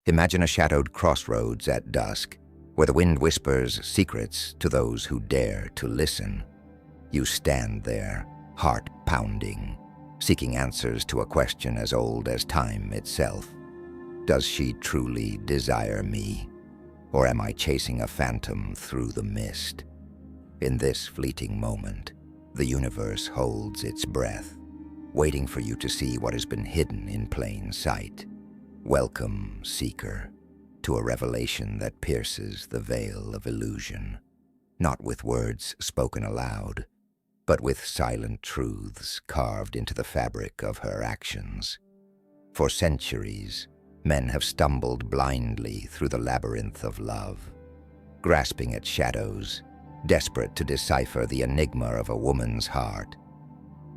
Imagine a shadowed crossroads at dusk, where the wind whispers secrets to those who dare to listen. You stand there, heart pounding, seeking answers to a question as old as time itself. Does she truly desire me, or am I chasing a phantom through the mist? In this fleeting moment, the universe holds its breath, waiting for you to see what has been hidden in plain sight. Welcome, seeker, to a revelation that pierces the veil of illusion, not with words spoken aloud, but with silent truths carved into the fabric of her actions. For centuries, men have stumbled blindly through the labyrinth of love, grasping at shadows, desperate to decipher the enigma of a woman's heart.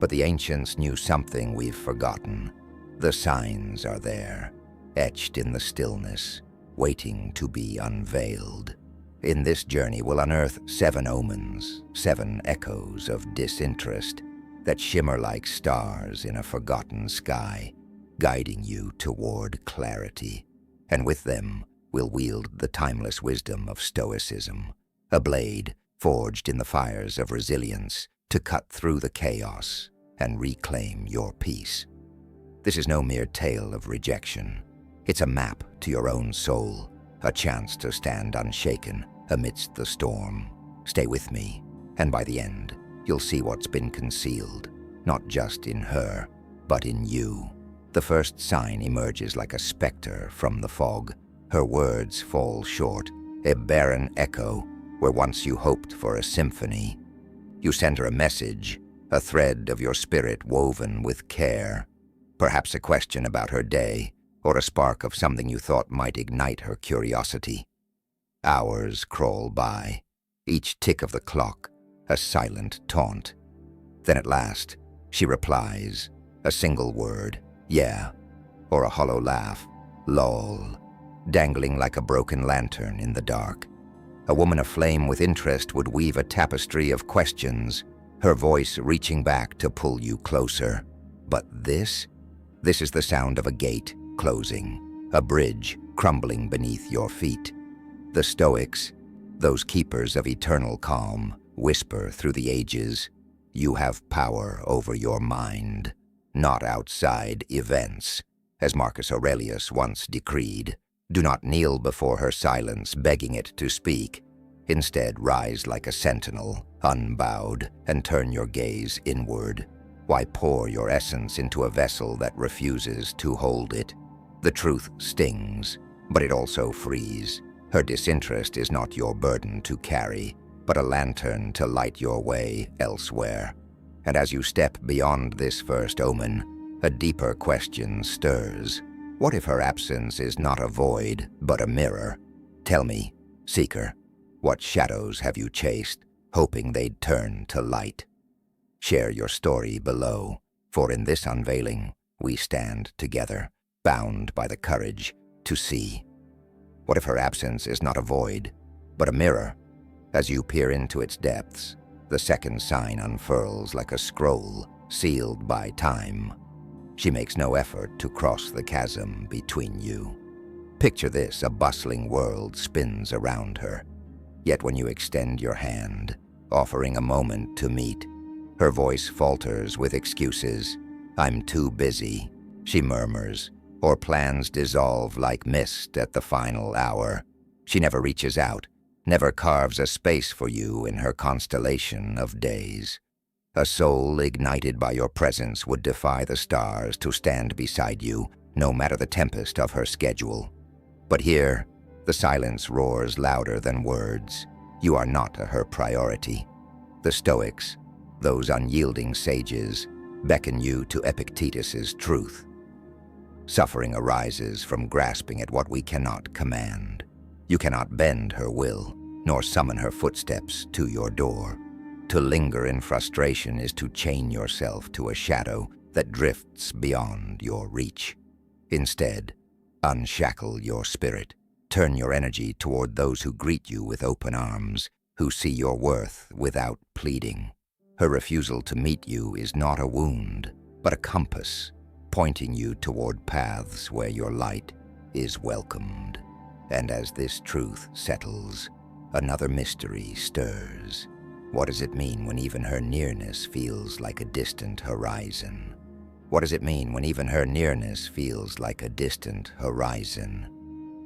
But the ancients knew something we've forgotten. The signs are there, etched in the stillness, waiting to be unveiled. In this journey, we'll unearth 7 omens, 7 echoes of disinterest that shimmer like stars in a forgotten sky, guiding you toward clarity. And with them, we'll wield the timeless wisdom of Stoicism, a blade forged in the fires of resilience to cut through the chaos and reclaim your peace. This is no mere tale of rejection. It's a map to your own soul, a chance to stand unshaken amidst the storm. Stay with me, and by the end, you'll see what's been concealed, not just in her, but in you. The first sign emerges like a specter from the fog. Her words fall short, a barren echo where once you hoped for a symphony. You send her a message, a thread of your spirit woven with care, perhaps a question about her day, or a spark of something you thought might ignite her curiosity. Hours crawl by, each tick of the clock a silent taunt. Then at last, she replies, a single word, yeah, or a hollow laugh, lol, dangling like a broken lantern in the dark. A woman aflame with interest would weave a tapestry of questions, her voice reaching back to pull you closer. But this is the sound of a gate closing, a bridge crumbling beneath your feet. The Stoics, those keepers of eternal calm, whisper through the ages, you have power over your mind, not outside events. As Marcus Aurelius once decreed, do not kneel before her silence, begging it to speak. Instead, rise like a sentinel, unbowed, and turn your gaze inward. Why pour your essence into a vessel that refuses to hold it? The truth stings, but it also frees. Her disinterest is not your burden to carry, but a lantern to light your way elsewhere. And as you step beyond this first omen, a deeper question stirs. What if her absence is not a void, but a mirror? Tell me, seeker, what shadows have you chased, hoping they'd turn to light? Share your story below, for in this unveiling, we stand together, bound by the courage to see. What if her absence is not a void, but a mirror? As you peer into its depths, the second sign unfurls like a scroll sealed by time. She makes no effort to cross the chasm between you. Picture this, a bustling world spins around her. Yet when you extend your hand, offering a moment to meet, her voice falters with excuses. I'm too busy, she murmurs, or plans dissolve like mist at the final hour. She never reaches out, never carves a space for you in her constellation of days. A soul ignited by your presence would defy the stars to stand beside you, no matter the tempest of her schedule. But here, the silence roars louder than words. You are not her priority. The Stoics, those unyielding sages, beckon you to Epictetus's truth. Suffering arises from grasping at what we cannot command. You cannot bend her will, nor summon her footsteps to your door. To linger in frustration is to chain yourself to a shadow that drifts beyond your reach. Instead, unshackle your spirit. Turn your energy toward those who greet you with open arms, who see your worth without pleading. Her refusal to meet you is not a wound, but a compass, pointing you toward paths where your light is welcomed. And as this truth settles, another mystery stirs. What does it mean when even her nearness feels like a distant horizon? What does it mean when even her nearness feels like a distant horizon?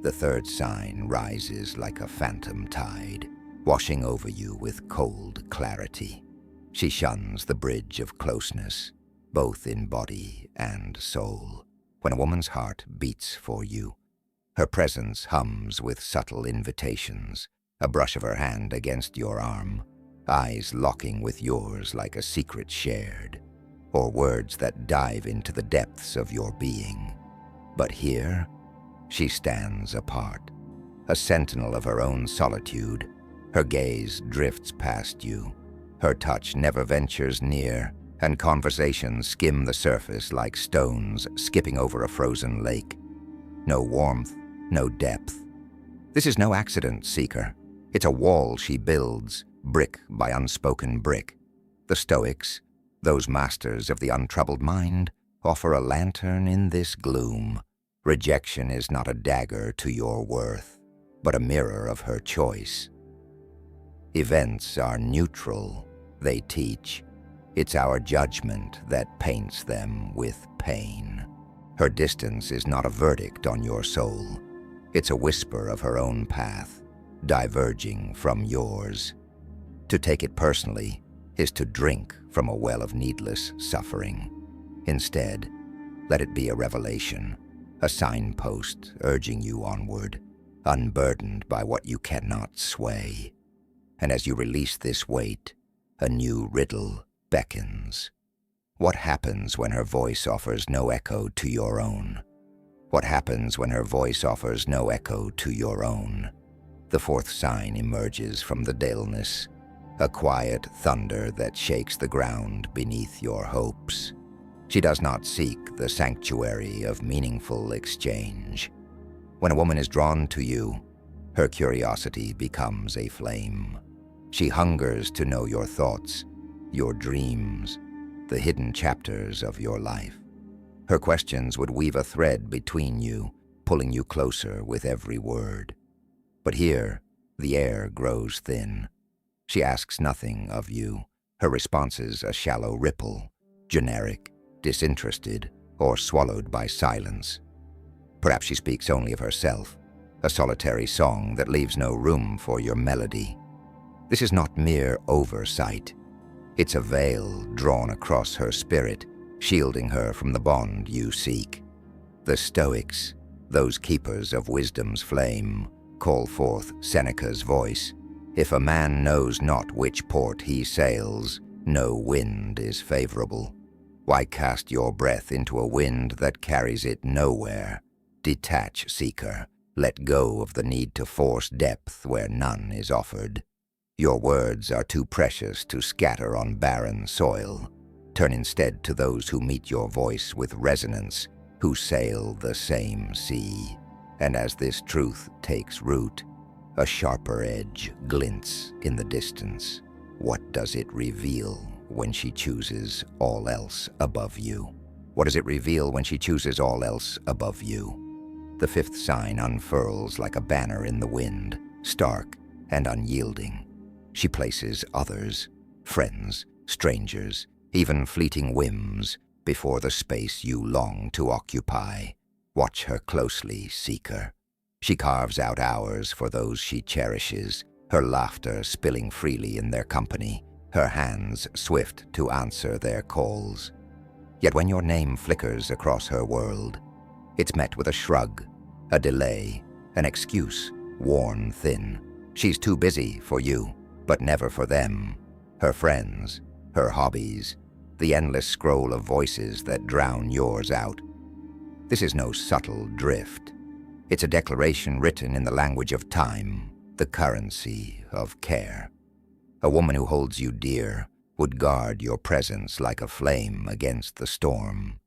The third sign rises like a phantom tide, washing over you with cold clarity. She shuns the bridge of closeness, both in body and soul. When a woman's heart beats for you, her presence hums with subtle invitations, a brush of her hand against your arm, eyes locking with yours like a secret shared, or words that dive into the depths of your being. But here, she stands apart, a sentinel of her own solitude. Her gaze drifts past you, her touch never ventures near, and conversations skim the surface like stones skipping over a frozen lake. No warmth, no depth. This is no accident, seeker. It's a wall she builds, brick by unspoken brick. The Stoics, those masters of the untroubled mind, offer a lantern in this gloom. Rejection is not a dagger to your worth, but a mirror of her choice. Events are neutral, they teach. It's our judgment that paints them with pain. Her distance is not a verdict on your soul. It's a whisper of her own path, diverging from yours. To take it personally is to drink from a well of needless suffering. Instead, let it be a revelation, a signpost urging you onward, unburdened by what you cannot sway. And as you release this weight, a new riddle beckons. What happens when her voice offers no echo to your own? What happens when her voice offers no echo to your own? The fourth sign emerges from the daleness, a quiet thunder that shakes the ground beneath your hopes. She does not seek the sanctuary of meaningful exchange. When a woman is drawn to you, her curiosity becomes a flame. She hungers to know your thoughts, your dreams, the hidden chapters of your life. Her questions would weave a thread between you, pulling you closer with every word. But here, the air grows thin. She asks nothing of you, her responses a shallow ripple, generic, disinterested, or swallowed by silence. Perhaps she speaks only of herself, a solitary song that leaves no room for your melody. This is not mere oversight. It's a veil drawn across her spirit, shielding her from the bond you seek. The Stoics, those keepers of wisdom's flame, call forth Seneca's voice. If a man knows not which port he sails, no wind is favorable. Why cast your breath into a wind that carries it nowhere? Detach, seeker. Let go of the need to force depth where none is offered. Your words are too precious to scatter on barren soil. Turn instead to those who meet your voice with resonance, who sail the same sea. And as this truth takes root, a sharper edge glints in the distance. What does it reveal when she chooses all else above you? What does it reveal when she chooses all else above you? The fifth sign unfurls like a banner in the wind, stark and unyielding. She places others, friends, strangers, even fleeting whims, before the space you long to occupy. Watch her closely, seeker. She carves out hours for those she cherishes, her laughter spilling freely in their company, her hands swift to answer their calls. Yet when your name flickers across her world, it's met with a shrug, a delay, an excuse, worn thin. She's too busy for you, but never for them, her friends, her hobbies, the endless scroll of voices that drown yours out. This is no subtle drift. It's a declaration written in the language of time, the currency of care. A woman who holds you dear would guard your presence like a flame against the storm.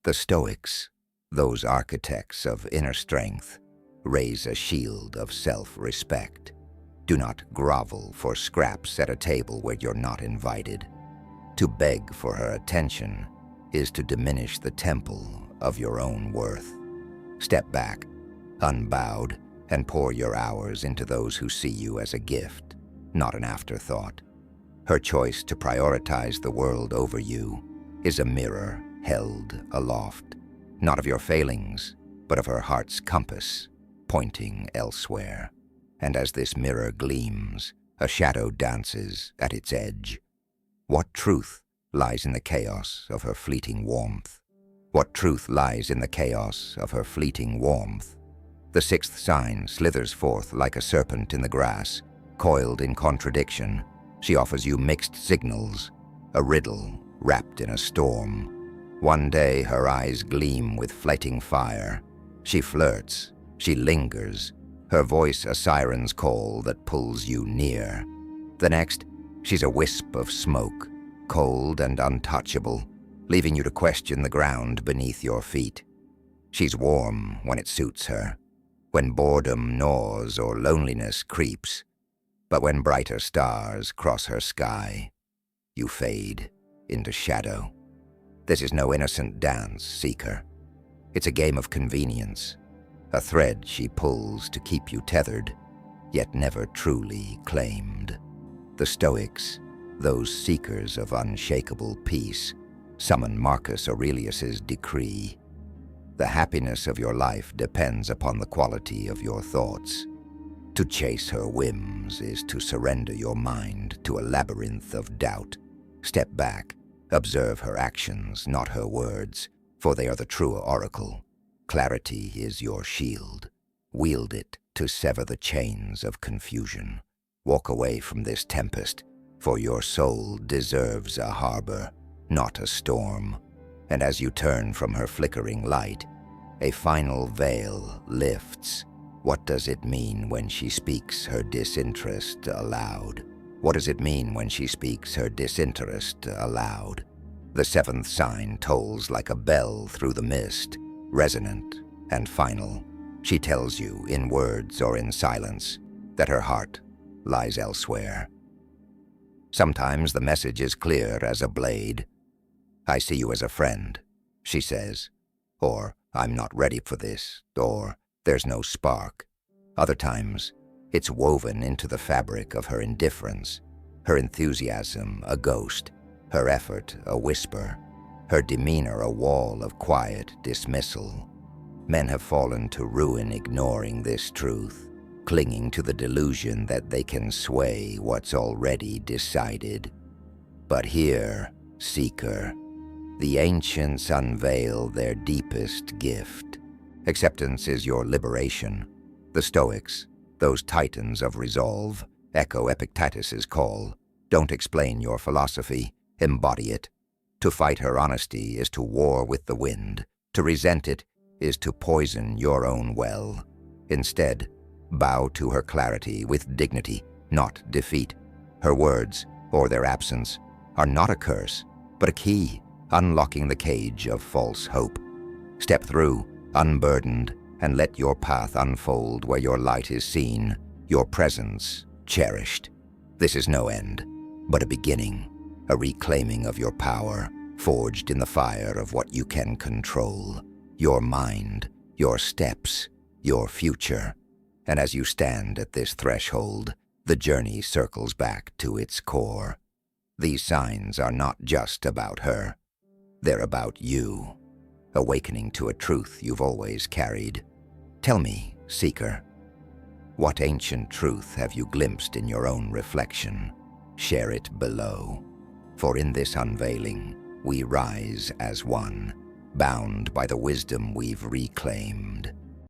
The Stoics, those architects of inner strength, raise a shield of self-respect. Do not grovel for scraps at a table where you're not invited. To beg for her attention is to diminish the temple of your own worth. Step back, unbowed, and pour your hours into those who see you as a gift, not an afterthought. Her choice to prioritize the world over you is a mirror held aloft, not of your failings, but of her heart's compass, pointing elsewhere. And as this mirror gleams, a shadow dances at its edge. What truth lies in the chaos of her fleeting warmth? What truth lies in the chaos of her fleeting warmth? The sixth sign slithers forth like a serpent in the grass, coiled in contradiction. She offers you mixed signals, a riddle wrapped in a storm. One day her eyes gleam with flighting fire. She flirts, she lingers, her voice a siren's call that pulls you near. The next, she's a wisp of smoke, cold and untouchable, leaving you to question the ground beneath your feet. She's warm when it suits her, when boredom gnaws or loneliness creeps, but when brighter stars cross her sky, you fade into shadow. This is no innocent dance, seeker. It's a game of convenience, a thread she pulls to keep you tethered, yet never truly claimed. The Stoics, those seekers of unshakable peace, summon Marcus Aurelius's decree. The happiness of your life depends upon the quality of your thoughts. To chase her whims is to surrender your mind to a labyrinth of doubt. Step back, observe her actions, not her words, for they are the truer oracle. Clarity is your shield. Wield it to sever the chains of confusion. Walk away from this tempest, for your soul deserves a harbor, not a storm. And as you turn from her flickering light, a final veil lifts. What does it mean when she speaks her disinterest aloud? What does it mean when she speaks her disinterest aloud? The seventh sign tolls like a bell through the mist, resonant and final. She tells you, in words or in silence, that her heart lies elsewhere. Sometimes the message is clear as a blade. I see you as a friend, she says, or I'm not ready for this, or there's no spark. Other times, it's woven into the fabric of her indifference, her enthusiasm a ghost, her effort a whisper, her demeanor a wall of quiet dismissal. Men have fallen to ruin ignoring this truth, clinging to the delusion that they can sway what's already decided. But here, seeker, the ancients unveil their deepest gift. Acceptance is your liberation. The Stoics, those titans of resolve, echo Epictetus's call. Don't explain your philosophy, embody it. To fight her honesty is to war with the wind. To resent it is to poison your own well. Instead, bow to her clarity with dignity, not defeat. Her words, or their absence, are not a curse, but a key, unlocking the cage of false hope. Step through, unburdened, and let your path unfold where your light is seen, your presence cherished. This is no end, but a beginning, a reclaiming of your power, forged in the fire of what you can control, your mind, your steps, your future. And as you stand at this threshold, the journey circles back to its core. These signs are not just about her. They're about you, awakening to a truth you've always carried. Tell me, seeker, what ancient truth have you glimpsed in your own reflection? Share it below. For in this unveiling, we rise as one, bound by the wisdom we've reclaimed.